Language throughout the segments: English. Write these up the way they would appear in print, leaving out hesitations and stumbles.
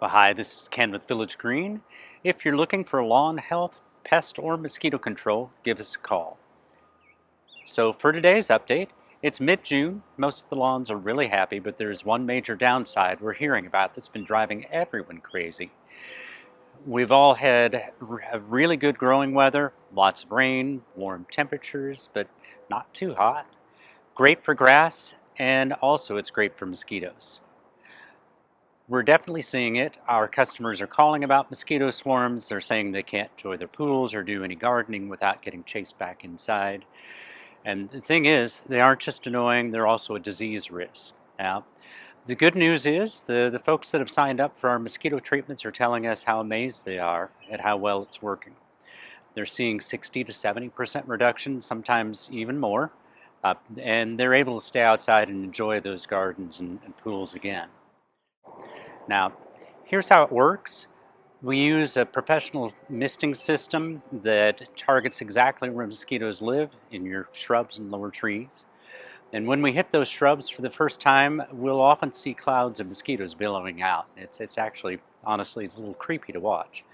Well, hi, this is Ken with Village Green. If you're looking for lawn health, pest, or mosquito control, give us a call. So for today's update, it's mid-June. Most of the lawns are really happy, but there's one major downside we're hearing about that's been driving everyone crazy. We've all had really good growing weather, lots of rain, warm temperatures, but not too hot. Great for grass, and also it's great for mosquitoes. We're definitely seeing it. Our customers are calling about mosquito swarms. They're saying they can't enjoy their pools or do any gardening without getting chased back inside. And the thing is, they aren't just annoying, they're also a disease risk. Now, the good news is the folks that have signed up for our mosquito treatments are telling us how amazed they are at how well it's working. They're seeing 60 to 70% reduction, sometimes even more, and they're able to stay outside and enjoy those gardens and pools again. Now, here's how it works. We use a professional misting system that targets exactly where mosquitoes live, in your shrubs and lower trees. And when we hit those shrubs for the first time, we'll often see clouds of mosquitoes billowing out. It's actually, honestly, it's a little creepy to watch.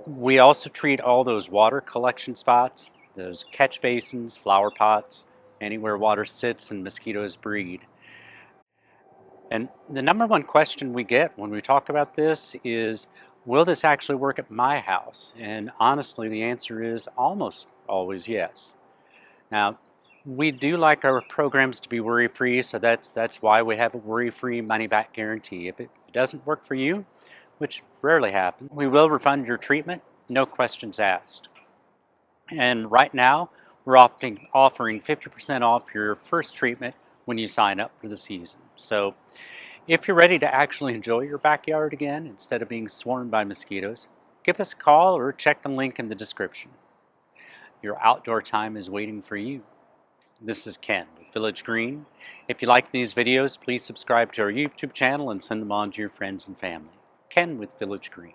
We also treat all those water collection spots, those catch basins, flower pots, anywhere water sits and mosquitoes breed. And the number one question we get when we talk about this is, will this actually work at my house? And honestly, the answer is almost always yes. Now, we do like our programs to be worry-free, so that's why we have a worry-free money-back guarantee. If it doesn't work for you, which rarely happens, we will refund your treatment, no questions asked. And right now, we're offering 50% off your first treatment when you sign up for the season. So if you're ready to actually enjoy your backyard again instead of being swarmed by mosquitoes, give us a call or check the link in the description. Your outdoor time is waiting for you. This is Ken with Village Green. If you like these videos, please subscribe to our YouTube channel and send them on to your friends and family. Ken with Village Green.